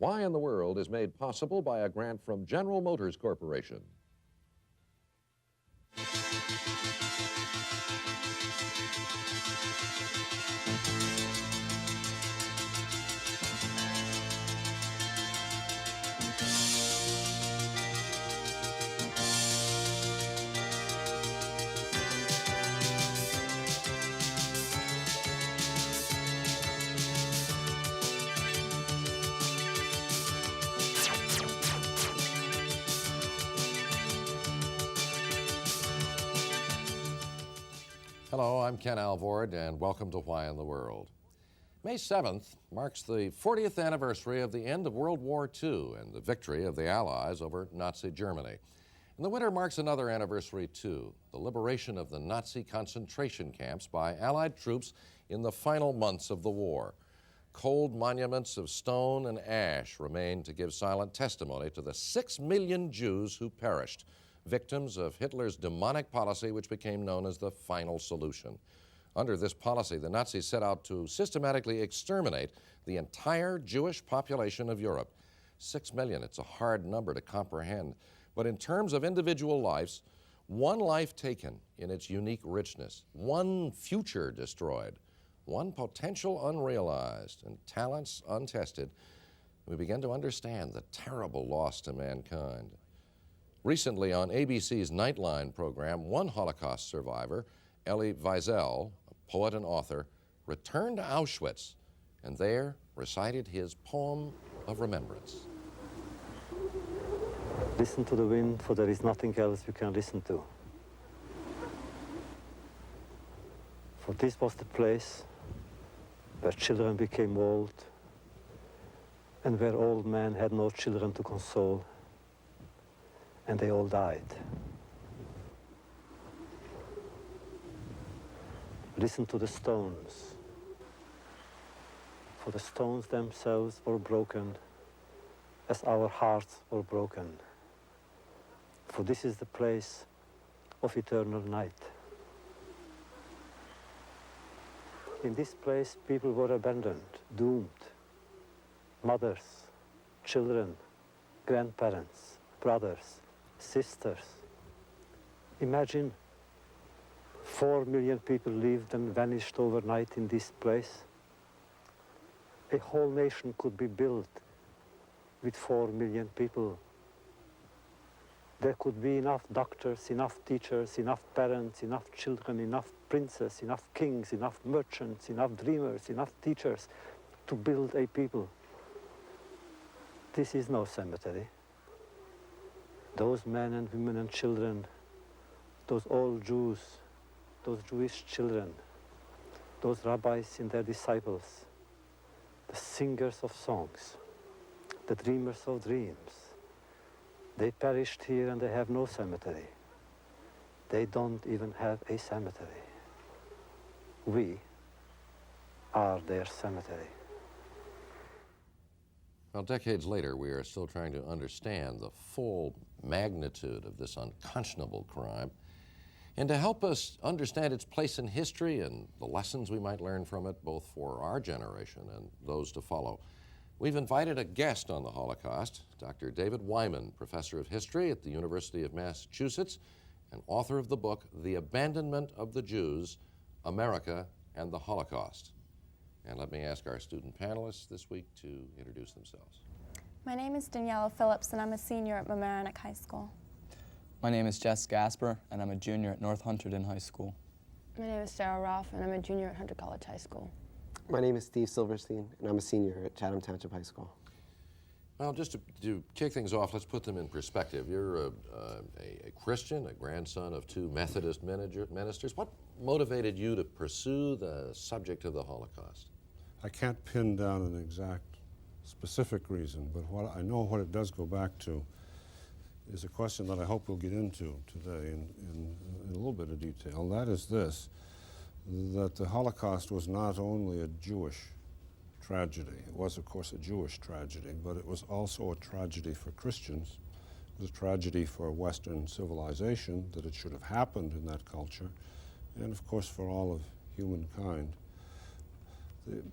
Why in the World is made possible by a grant from General Motors Corporation. Hello, I'm Ken Alvord, and welcome to Why in the World. May 7th marks the 40th anniversary of the end of World War II and the victory of the Allies over Nazi Germany. And the winter marks another anniversary, too, the liberation of the Nazi concentration camps by Allied troops in the final months of the war. Cold monuments of stone and ash remain to give silent testimony to the 6 million Jews who perished, victims of Hitler's demonic policy, which became known as the final solution. Under this policy, the Nazis set out to systematically exterminate the entire Jewish population of Europe. 6 million, it's a hard number to comprehend. But in terms of individual lives, one life taken in its unique richness, one future destroyed, one potential unrealized, and talents untested, we begin to understand the terrible loss to mankind. Recently on ABC's Nightline program, one Holocaust survivor, Elie Wiesel, a poet and author, returned to Auschwitz and there recited his poem of remembrance. Listen to the wind, for there is nothing else you can listen to. For this was the place where children became old and where old men had no children to console, and they all died. Listen to the stones, for the stones themselves were broken as our hearts were broken. For this is the place of eternal night. In this place, people were abandoned, doomed. Mothers, children, grandparents, brothers, sisters. Imagine 4 million people lived and vanished overnight in this place. A whole nation could be built with 4 million people. There could be enough doctors, enough teachers, enough parents, enough children, enough princes, enough kings, enough merchants, enough dreamers, enough teachers to build a people. This is no cemetery. Those men and women and children, those old Jews, those Jewish children, those rabbis and their disciples, the singers of songs, the dreamers of dreams, they perished here and they have no cemetery. They don't even have a cemetery. We are their cemetery. Well, decades later, we are still trying to understand the full magnitude of this unconscionable crime. And to help us understand its place in history and the lessons we might learn from it, both for our generation and those to follow, we've invited a guest on the Holocaust, Dr. David Wyman, professor of history at the University of Massachusetts and author of the book, The Abandonment of the Jews, America and the Holocaust. And let me ask our student panelists this week to introduce themselves. My name is Daniela Phillips, and I'm a senior at Mamaroneck High School. My name is Jess Gasper, and I'm a junior at North Hunterdon High School. My name is Sarah Roth, and I'm a junior at Hunter College High School. My name is Steve Silverstein, and I'm a senior at Chatham Township High School. Well, just to kick things off, let's put them in perspective. You're a Christian, a grandson of 2 Methodist ministers. What motivated you to pursue the subject of the Holocaust? I can't pin down an exact specific reason, but what I know what it does go back to is a question that I hope we'll get into today in a little bit of detail. That is this, that the Holocaust was not only a Jewish tragedy. It was, of course, a Jewish tragedy, but it was also a tragedy for Christians. It was a tragedy for Western civilization, that it should have happened in that culture, and, of course, for all of humankind.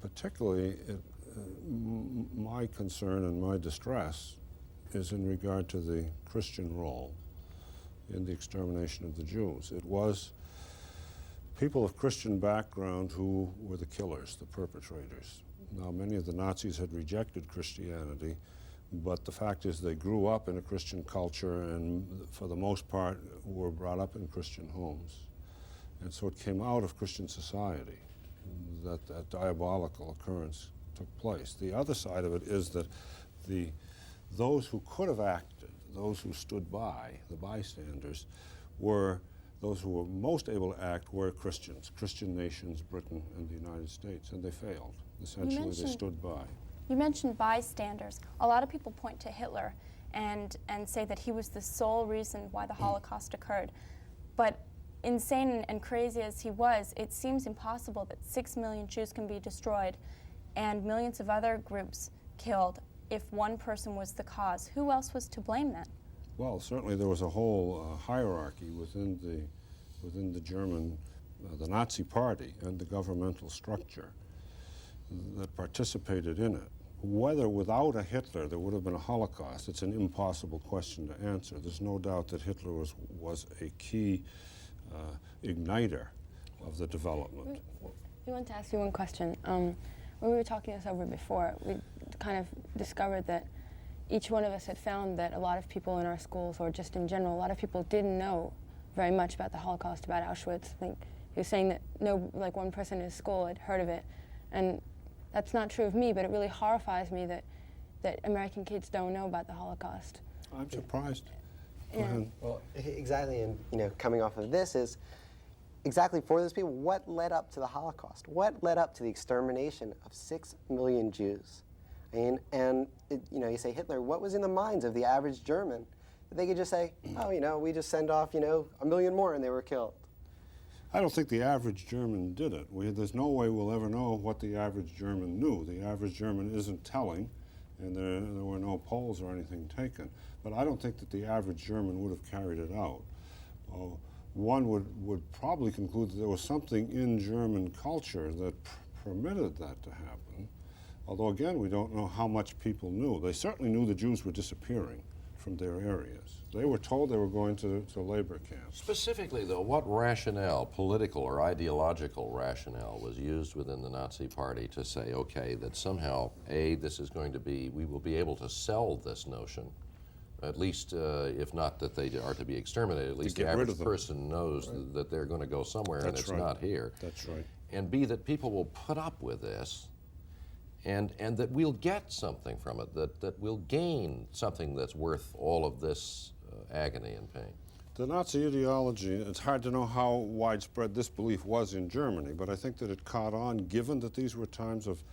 Particularly, my concern and my distress is in regard to the Christian role in the extermination of the Jews. It was people of Christian background who were the killers, the perpetrators. Now, many of the Nazis had rejected Christianity, but the fact is they grew up in a Christian culture and for the most part were brought up in Christian homes. And so it came out of Christian society that that diabolical occurrence took place. The other side of it is that those who could have acted, those who stood by, the bystanders, were those who were most able to act were Christians, Christian nations, Britain and the United States, and they failed. Essentially, they stood by. You mentioned bystanders. A lot of people point to Hitler and say that he was the sole reason why the Holocaust occurred. But insane and crazy as he was, it seems impossible that 6 million Jews can be destroyed and millions of other groups killed if one person was the cause. Who else was to blame then? Well, certainly there was a whole hierarchy within the German, the Nazi Party and the governmental structure that participated in it. Whether without a Hitler there would have been a Holocaust, it's an impossible question to answer. There's no doubt that Hitler was a key igniter of the development. We want to ask you one question. When we were talking this over before, we kind of discovered that each one of us had found that a lot of people in our schools, or just in general, a lot of people didn't know very much about the Holocaust, about Auschwitz. I think he was saying that like one person in his school had heard of it, and that's not true of me, but it really horrifies me that American kids don't know about the Holocaust. I'm surprised. Yeah. Well, exactly, and coming off of this is exactly for those people, what led up to the Holocaust? What led up to the extermination of 6 million Jews? And you say Hitler, what was in the minds of the average German? They could just say, oh, we just send off, 1 million more and they were killed. I don't think the average German did it. There's no way we'll ever know what the average German knew. The average German isn't telling, and there were no polls or anything taken. But I don't think that the average German would have carried it out. One would probably conclude that there was something in German culture that permitted that to happen. Although, again, we don't know how much people knew. They certainly knew the Jews were disappearing from their areas. They were told they were going to labor camps. Specifically, though, what rationale, political or ideological rationale, was used within the Nazi Party to say, okay, that somehow, this is going to be, we will be able to sell this notion, at least if not that they are to be exterminated, at least the average person knows that they're going to go somewhere and it's not here. That's right. And B, that people will put up with this, and that we'll get something from it, that we'll gain something that's worth all of this agony and pain. The Nazi ideology, it's hard to know how widespread this belief was in Germany, but I think that it caught on given that these were times of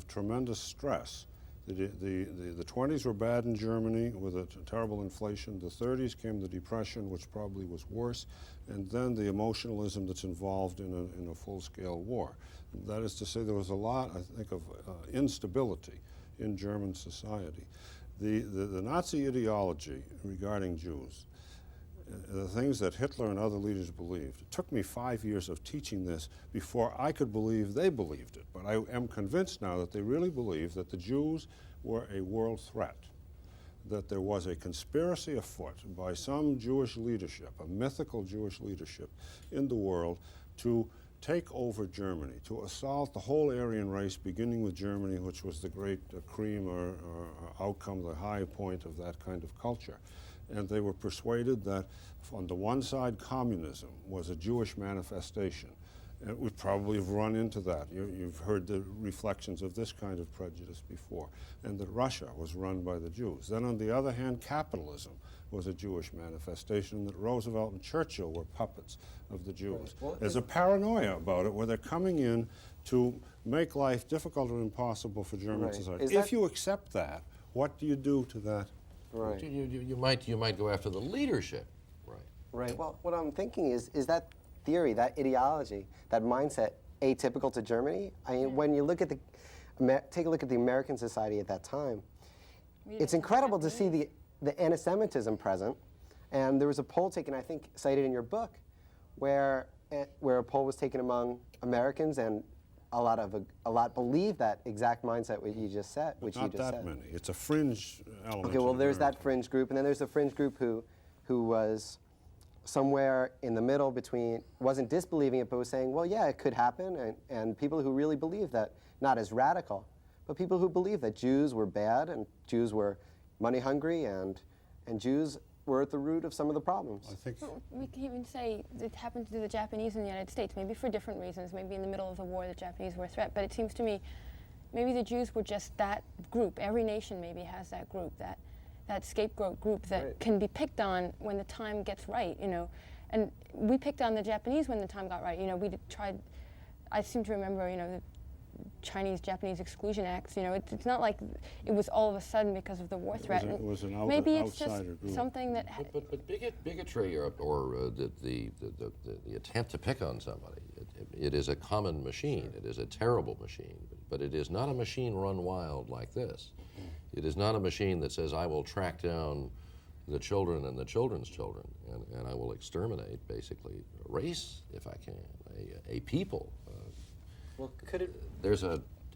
tremendous stress. The 20s were bad in Germany with a terrible inflation. The 30s came the Depression, which probably was worse, and then the emotionalism that's involved in a full-scale war. That is to say, there was a lot, I think, of instability in German society. The Nazi ideology regarding Jews, the things that Hitler and other leaders believed, it took me 5 years of teaching this before I could believe they believed it. But I am convinced now that they really believed that the Jews were a world threat, that there was a conspiracy afoot by some Jewish leadership, a mythical Jewish leadership in the world to take over Germany, to assault the whole Aryan race, beginning with Germany, which was the great cream or outcome, the high point of that kind of culture. And they were persuaded that on the one side, communism was a Jewish manifestation. And we probably have run into that. You've heard the reflections of this kind of prejudice before. And that Russia was run by the Jews. Then on the other hand, capitalism was a Jewish manifestation, and that Roosevelt and Churchill were puppets of the Jews. Well, there's a paranoia about it where they're coming in to make life difficult or impossible for German society. If you accept that, what do you do to that? Right. You might go after the leadership. Right. Well, what I'm thinking is that theory, that ideology, that mindset atypical to Germany? I mean, when you look at take a look at the American society at that time, it's incredible to see the anti-Semitism present. And there was a poll taken, I think, cited in your book, where a poll was taken among Americans and a lot believe that exact mindset which you just said. Not that many. It's a fringe element. Okay, well, there's that fringe group, and then there's the fringe group who was somewhere in the middle between, wasn't disbelieving it, but was saying, well, yeah, it could happen, and people who really believe that, not as radical, but people who believe that Jews were bad and Jews were money hungry and Jews were at the root of some of the problems. I think We can even say it happened to the Japanese in the United States, maybe for different reasons. Maybe in the middle of the war, the Japanese were a threat. But it seems to me, maybe the Jews were just that group. Every nation maybe has that group, that scapegoat group that Right. can be picked on when the time gets right, you know. And we picked on the Japanese when the time got right. You know, tried. I seem to remember, you know, the Chinese-Japanese exclusion acts. You know, it's not like it was all of a sudden because of the war threat. it was an maybe it's just outsider group. something that. But bigotry or the attempt to pick on somebody, it is a common machine. It is a terrible machine, but it is not a machine run wild like this. It is not a machine that says, I will track down the children and the children's children, and I will exterminate, basically, a race, if I can, a people. Well, could it?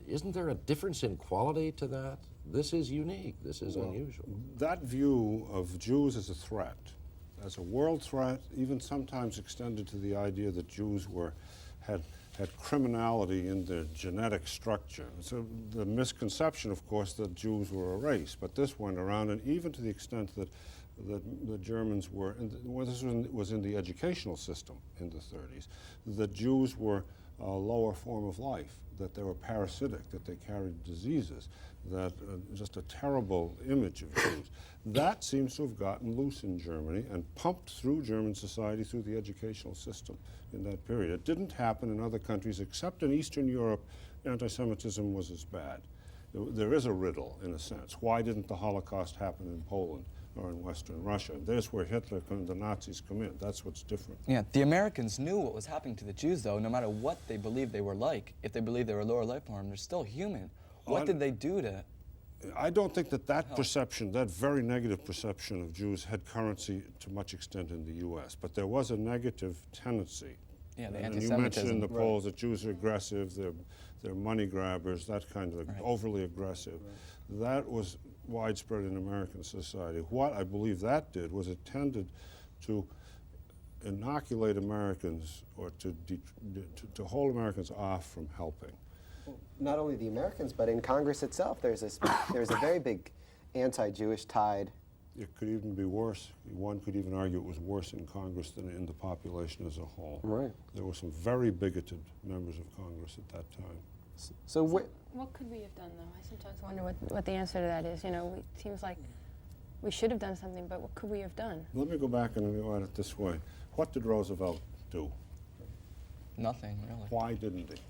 Isn't there a difference in quality to that? This is unique. This is unusual. That view of Jews as a threat, as a world threat, even sometimes extended to the idea that Jews had criminality in their genetic structure. So the misconception, of course, that Jews were a race, but this went around, and even to the extent that the Germans were, this was in the educational system in the 30s, that Jews were a lower form of life, that they were parasitic, that they carried diseases, that just a terrible image of Jews. That seems to have gotten loose in Germany and pumped through German society through the educational system in that period. It didn't happen in other countries, except in Eastern Europe. Anti-Semitism was as bad. There is a riddle, in a sense. Why didn't the Holocaust happen in Poland or in Western Russia? There's where Hitler and the Nazis come in. That's what's different. Yeah, the Americans knew what was happening to the Jews, though, no matter what they believed they were like. If they believed they were lower life form, they're still human. What did they do to... I don't think that perception, that very negative perception of Jews had currency to much extent in the U.S., but there was a negative tendency. Yeah, the And anti-Semitism. you mentioned in the polls that Jews are aggressive, they're money grabbers, that kind of overly aggressive. That was widespread in American society. What I believe that did was it tended to inoculate Americans or to hold Americans off from helping. Not only the Americans, but in Congress itself, there's a very big anti-Jewish tide. It could even be worse. One could even argue it was worse in Congress than in the population as a whole. Right. There were some very bigoted members of Congress at that time. So What could we have done, though? I sometimes wonder what the answer to that is. You know, it seems like we should have done something, but what could we have done? Let me go back and go at it this way. What did Roosevelt do? Nothing, really. Why didn't he?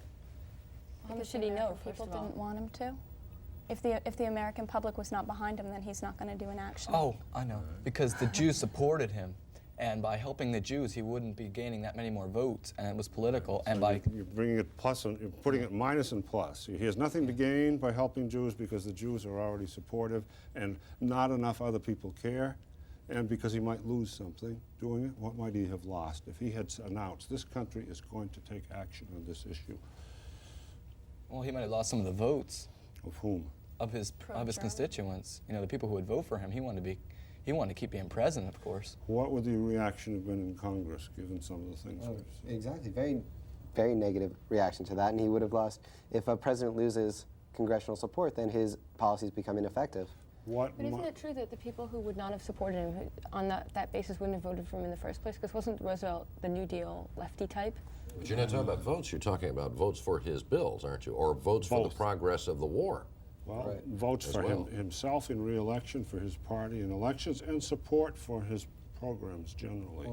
How Because should the he know, American first people of all? didn't want him to. If the American public was not behind him, then he's not going to do an action. Oh, I know. Because the Jews supported him. And by helping the Jews, he wouldn't be gaining that many more votes. And it was political. And by... You're bringing it plus, and you're putting it minus and plus. He has nothing to gain by helping Jews because the Jews are already supportive and not enough other people care. And because he might lose something doing it. What might he have lost if he had announced this country is going to take action on this issue? Well, he might have lost some of the votes Of whom? of his Pro-German. constituents. You know, the people who would vote for him. He wanted to keep being president, of course. What would the reaction have been in Congress, given some of the things we've said? exactly, very, very negative reaction to that, and he would have lost. If a president loses congressional support, then his policies become ineffective. What But isn't mi- it true that the people who would not have supported him on that basis wouldn't have voted for him in the first place? Because wasn't Roosevelt the New Deal lefty type? But you're not talking about votes. You're talking about votes for his bills, aren't you? Or votes for the Both. progress of the war. Well, Right. votes As for well. himself in re-election, for his party in elections, and support for his programs generally.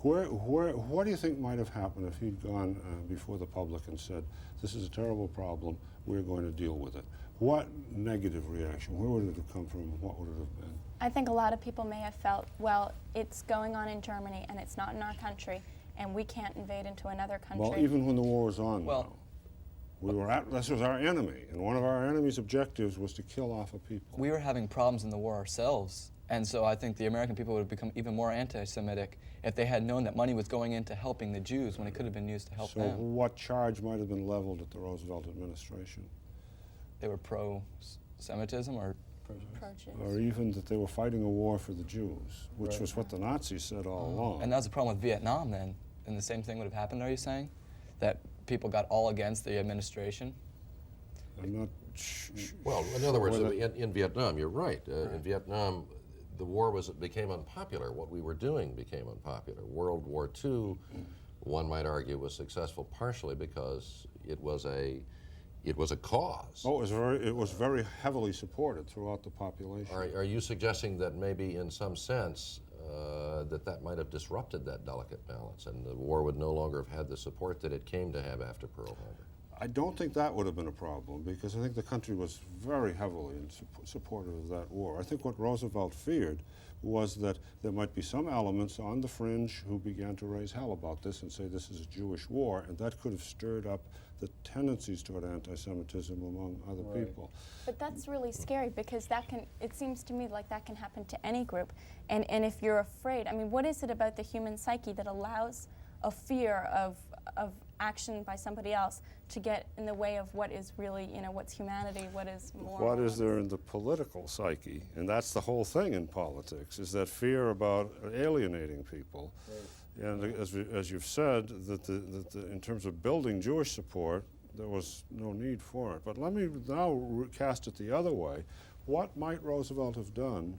What do you think might have happened if he'd gone before the public and said, this is a terrible problem, we're going to deal with it? What negative reaction? Where would it have come from? What would it have been? I think a lot of people may have felt, well, it's going on in Germany and it's not in our country, and we can't invade into another country. Well, even when the war was on Well- now, this was our enemy, and one of our enemy's objectives was to kill off a people. We were having problems in the war ourselves, And so I think the American people would have become even more anti-Semitic if they had known that money was going into helping the Jews when it could have been used to help So them. what charge might have been leveled at the Roosevelt administration? They were pro-Semitism or Pro-Jews. Or even that they were fighting a war for the Jews, which was what the Nazis said all along. And that was the problem with Vietnam then. And the same thing would have happened, are you saying? That people got all against the administration? I'm not Well, in other words, whether- in Vietnam, you're right. In Vietnam, the war became unpopular. What we were doing became unpopular. World War II, one might argue, was successful partially because it was a cause. Oh, it was very heavily supported throughout the population. Are you suggesting that maybe in some sense that might have disrupted that delicate balance and the war would no longer have had the support that it came to have after Pearl Harbor? I don't think that would have been a problem because I think the country was very heavily supportive of that war. I think what Roosevelt feared was that there might be some elements on the fringe who began to raise hell about this and say this is a Jewish war, and that could have stirred up the tendencies toward anti-Semitism among other people. But that's really scary because it seems to me like that can happen to any group. And if you're afraid, I mean, what is it about the human psyche that allows a fear of action by somebody else to get in the way of what is really, what's humanity, what is moral? What is there in the political psyche? And that's the whole thing in politics, is that fear about alienating people. Right. And as you've said, that in terms of building Jewish support, there was no need for it. But let me now cast it the other way. What might Roosevelt have done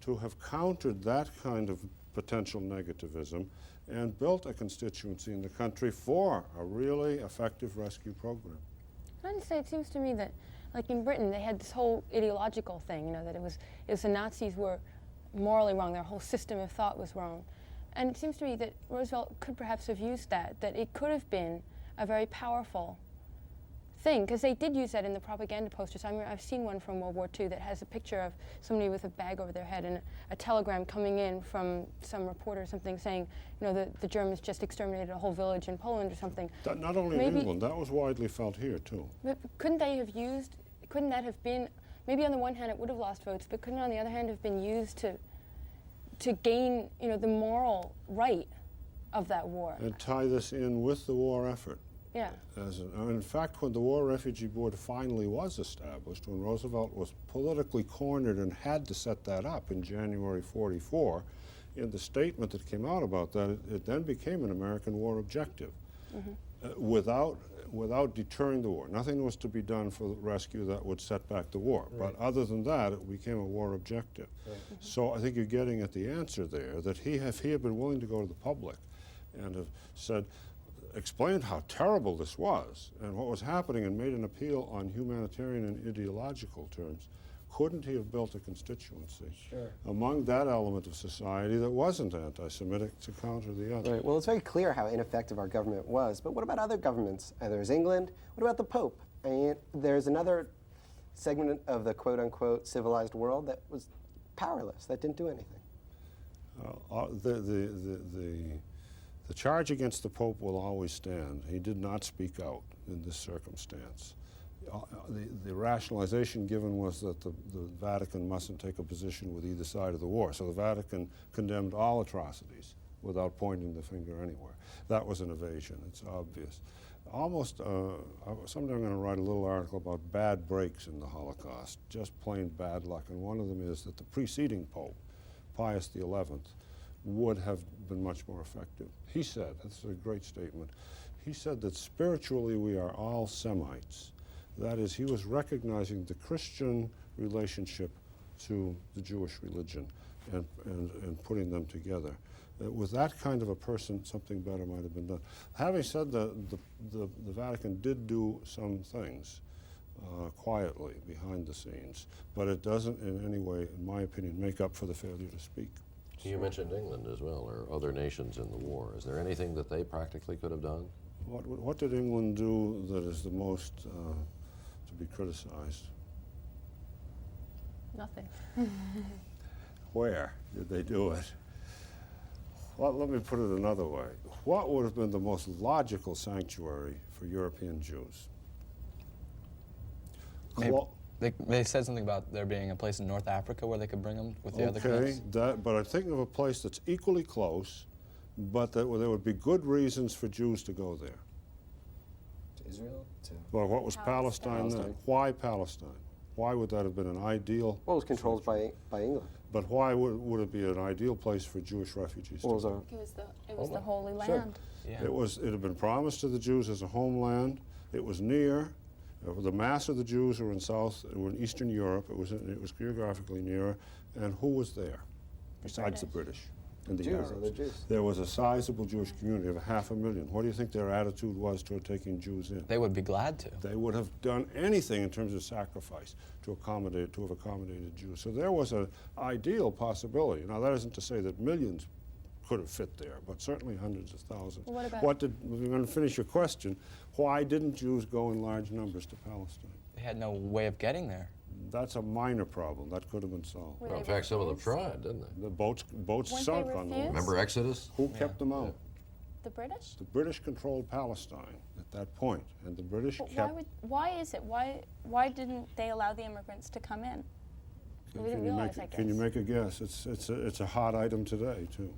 to have countered that kind of potential negativism and built a constituency in the country for a really effective rescue program? I would say it seems to me that, like in Britain, they had this whole ideological thing, that it was the Nazis were morally wrong, their whole system of thought was wrong. And it seems to me that Roosevelt could perhaps have used that it could have been a very powerful thing, because they did use that in the propaganda posters. I mean, I've seen one from World War II that has a picture of somebody with a bag over their head and a telegram coming in from some reporter or something saying, the Germans just exterminated a whole village in Poland or something. That, not only in England, that was widely felt here too. But couldn't that have been, maybe on the one hand it would have lost votes, but couldn't it on the other hand have been used to gain, the moral right of that war? And tie this in with the war effort. Yeah. In fact, when the War Refugee Board finally was established, when Roosevelt was politically cornered and had to set that up in January '44, in the statement that came out about that, it then became an American war objective, without deterring the war. Nothing was to be done for rescue that would set back the war. Right. But other than that, it became a war objective. Right. So I think you're getting at the answer there, that if he had been willing to go to the public and have said, explained how terrible this was and what was happening and made an appeal on humanitarian and ideological terms, couldn't he have built a constituency among that element of society that wasn't anti-Semitic to counter the other? Right. Well, it's very clear how ineffective our government was, but what about other governments? There's England. What about the Pope? I mean, there's another segment of the quote-unquote civilized world that was powerless, that didn't do anything. The charge against the Pope will always stand. He did not speak out in this circumstance. The rationalization given was that the Vatican mustn't take a position with either side of the war. So the Vatican condemned all atrocities without pointing the finger anywhere. That was an evasion, it's obvious. Someday I'm going to write a little article about bad breaks in the Holocaust, just plain bad luck. And one of them is that the preceding Pope, Pius XI, would have been much more effective. He said, that's a great statement, he said that spiritually we are all Semites. That is, he was recognizing the Christian relationship to the Jewish religion and putting them together. With that kind of a person, something better might have been done. Having said that, the Vatican did do some things quietly behind the scenes, but it doesn't in any way, in my opinion, make up for the failure to speak. You mentioned England as well, or other nations in the war. Is there anything that they practically could have done? What did England do that is the most to be criticized? Nothing. Where did they do it? Well, let me put it another way. What would have been the most logical sanctuary for European Jews? They said something about there being a place in North Africa where they could bring them with the other Okay, camps. but I'm thinking of a place that's equally close, but that there would be good reasons for Jews to go there. To Israel? Well, what was Palestine then? Why Palestine? Why would that have been an ideal? Well, it was controlled by England. But why would it be an ideal place for Jewish refugees to What was go? It was the Holy Land. Yeah. It had been promised to the Jews as a homeland. It was near. The mass of the Jews were in Eastern Europe. It was geographically near. And who was there besides the British and the Jews, Arabs? other Jews. There was a sizable Jewish community of 500,000. What do you think their attitude was toward taking Jews in? They would be glad to. They would have done anything in terms of sacrifice to have accommodated Jews. So there was an ideal possibility. Now, that isn't to say that millions could have fit there, but certainly hundreds of thousands. Well, what about- We're going to finish your question. Why didn't Jews go in large numbers to Palestine? They had no way of getting there. That's a minor problem. That could have been solved. Were Well, in they fact, some of them refused? tried, didn't they? The boats Weren't sunk they on the way. refused? Remember Exodus? Who kept them out? The British? The British controlled Palestine at that point, and the British But kept. why is it? Why didn't they allow the immigrants to come in? We didn't realize, I guess. Can you make a guess? It's a hot item today too.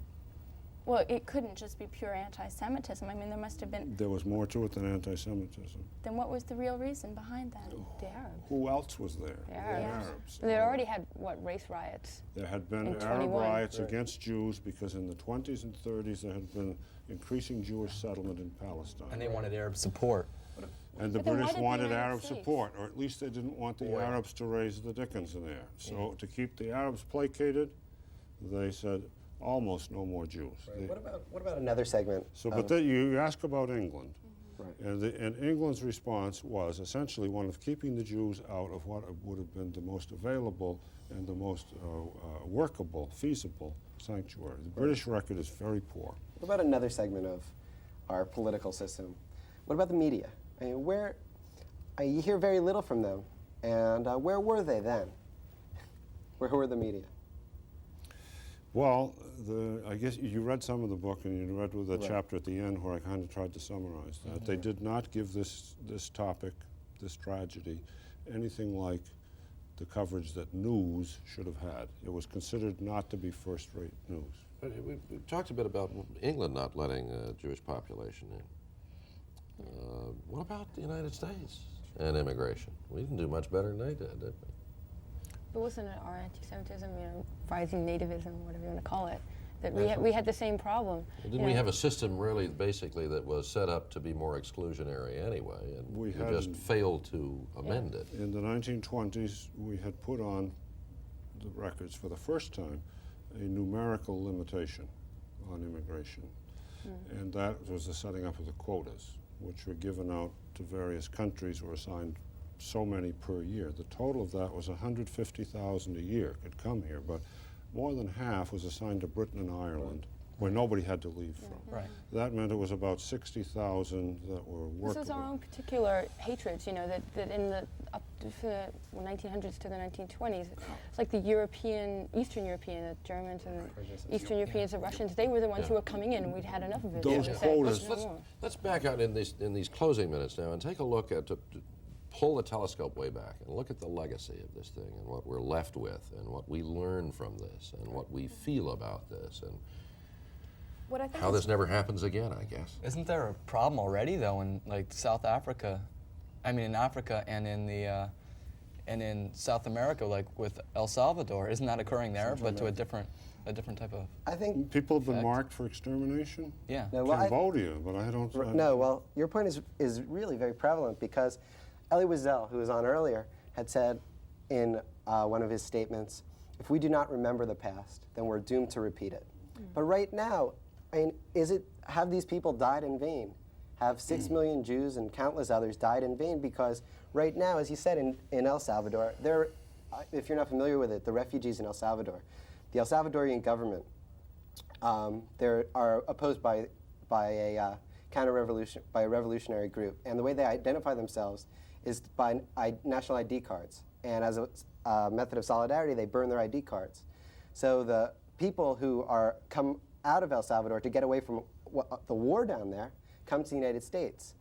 Well, it couldn't just be pure anti-Semitism. I mean, there must have been. There was more to it than anti-Semitism. Then what was the real reason behind that? The Arabs. Who else was there? The Arabs. Arabs. They already had, what, race riots? There had been in Arab 21. riots against Jews because in the 20s and 30s there had been increasing Jewish settlement in Palestine. And they wanted Arab support. And the But then why British did the wanted United Arab States? support, or at least they didn't want the Arabs to raise the dickens in there. So to keep the Arabs placated, they said almost no more Jews. They- What about another segment? So, but then you ask about England, Right. and England's response was essentially one of keeping the Jews out of what would have been the most available and the most workable, feasible sanctuary. The British record is very poor. What about another segment of our political system? What about the media? I mean, you hear very little from them, and where were they then? Where were the media? Well, I guess you read some of the book, and you read with the chapter at the end where I kind of tried to summarize that. They did not give this topic, this tragedy, anything like the coverage that news should have had. It was considered not to be first-rate news. We talked a bit about England not letting a Jewish population in. What about the United States and immigration? We didn't do much better than they did we? But wasn't it our anti-Semitism, rising nativism, whatever you want to call it, that we had the same problem? Didn't we have a system really basically that was set up to be more exclusionary anyway, and We just hadn't- failed to amend it? In the 1920s, we had put on the records for the first time a numerical limitation on immigration. And that was the setting up of the quotas, which were given out to various countries or assigned so many per year. The total of that was 150,000 a year could come here, but more than half was assigned to Britain and Ireland, where nobody had to leave from. Right. That meant it was about 60,000 that were workable. This was our own particular hatreds, that in the up to the 1900s to the 1920s, it's like the Eastern European, the Germans and the Eastern Europeans, the Russians, they were the ones who were coming in, and we'd had enough of it. Those So we said, quotas- "No more." Let's back out in these closing minutes now and take a look at, to pull the telescope way back and look at the legacy of this thing and what we're left with and what we learn from this and what we feel about this and What I think how is this never happens again, I guess. Isn't there a problem already though in like South Africa? I mean in Africa and in the and in South America, like with El Salvador, isn't that occurring there, but to a different type of? I think People have been Fact. marked for extermination? Yeah. no, well, Cambodia, but I don't... No, well, your point is really very prevalent because Elie Wiesel, who was on earlier, had said in one of his statements, if we do not remember the past, then we're doomed to repeat it. But right now, I mean, have these people died in vain? Have 6 million Jews and countless others died in vain? Because right now, as you said in El Salvador, if you're not familiar with it, the refugees in El Salvador, the El Salvadorian government, they are opposed by a revolutionary group, and the way they identify themselves is by national ID cards. And as a method of solidarity, they burn their ID cards. So the people who come out of El Salvador to get away from the war down there come to the United States.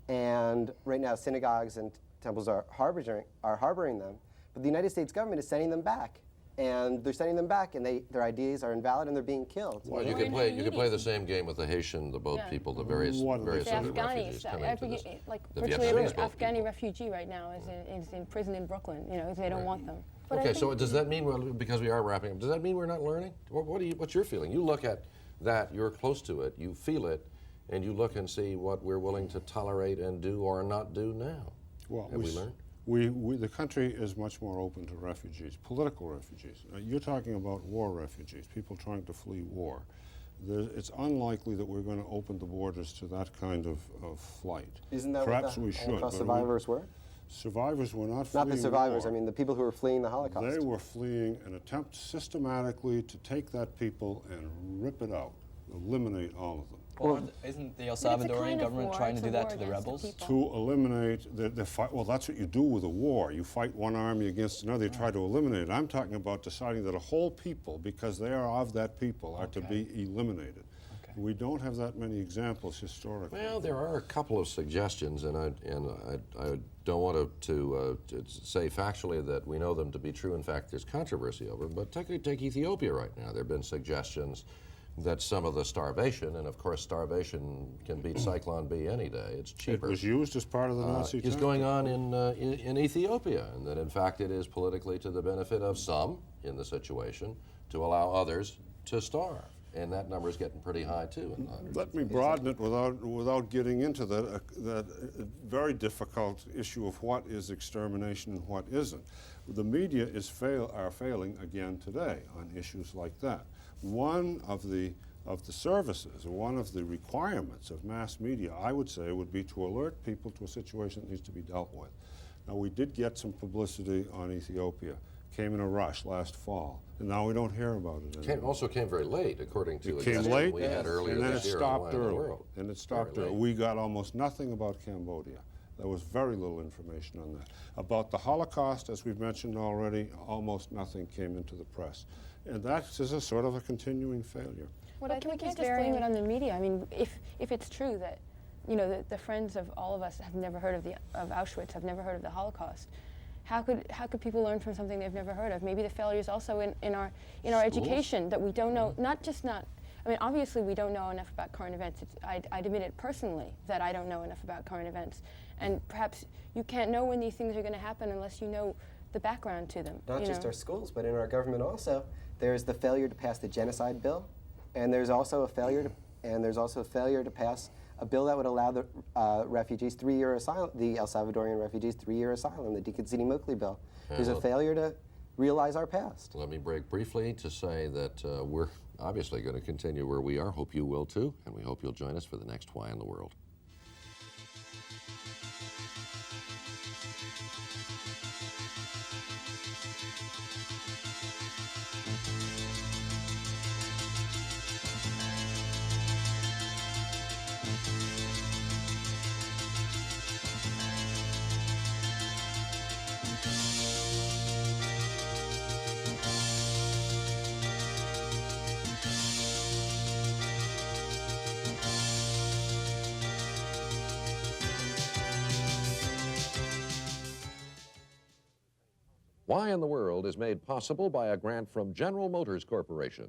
And right now, synagogues and temples are harboring them. But the United States government is sending them back. And they're sending them back, and their IDs are invalid, and they're being killed. Well, you could play the same game with the Haitian, the boat people, the various The other refugees Afghanis, coming to this. like The virtually every Vietnamese boat Afghani people. refugee right now is in prison in Brooklyn. You know, if they don't want them. Okay, so does that mean, well, because we are wrapping up, does that mean we're not learning? What's your feeling? You look at that, you're close to it, you feel it, and you look and see what we're willing to tolerate and do or not do now. Well, Have we learned? The country is much more open to refugees, political refugees. You're talking about war refugees, people trying to flee war. It's unlikely that we're going to open the borders to that kind of flight. Isn't that Perhaps what we the should, Holocaust but survivors were? Survivors were not fleeing Not the survivors, war. I mean the people who were fleeing the Holocaust. They were fleeing an attempt systematically to take that people and rip it out, eliminate all of them. Well, isn't the El Salvadorian government trying to do that to the rebels? To eliminate the fight. Well, that's what you do with a war. You fight one army against another, you try to eliminate it. I'm talking about deciding that a whole people, because they are of that people, are to be eliminated. Okay. We don't have that many examples historically. Well, there are a couple of suggestions, and I don't want to say factually that we know them to be true. In fact, there's controversy over them, but take Ethiopia right now. There have been suggestions that some of the starvation, and of course starvation can beat Cyclone B any day, it's cheaper. It was used as part of the Nazi is tactic. going on in Ethiopia, and that in fact it is politically to the benefit of some in the situation to allow others to starve. And that number is getting pretty high too. Let me broaden it without getting into that very difficult issue of what is extermination and what isn't. The media are failing again today on issues like that. One of the services, one of the requirements of mass media, I would say, would be to alert people to a situation that needs to be dealt with. Now, we did get some publicity on Ethiopia. Came in a rush last fall, and now we don't hear about it anymore. Also came very late, according to It came late, we had earlier and then this it year stopped on Why in the early. World. And it stopped Very early. late. We got almost nothing about Cambodia. There was very little information on that. About the Holocaust, as we've mentioned already, almost nothing came into the press. And that is a sort of a continuing failure. What I think is blame it on the media. I mean, if it's true that, you know, the friends of all of us have never heard of Auschwitz, have never heard of the Holocaust, how could people learn from something they've never heard of? Maybe the failure is also in our education, that we don't know, I mean, obviously we don't know enough about current events. I'd admit it personally that I don't know enough about current events. And perhaps you can't know when these things are going to happen unless you know the background to them. Not just our schools, but in our government also. There's the failure to pass the genocide bill, and there's also a failure to pass a bill that would allow the refugees 3-year asylum, the El Salvadorian refugees 3-year asylum, the Dikadzini-Mukli bill. There's a failure to realize our past. Let me break briefly to say that we're obviously going to continue where we are. Hope you will too, and we hope you'll join us for the next Why in the World. Why in the World is made possible by a grant from General Motors Corporation.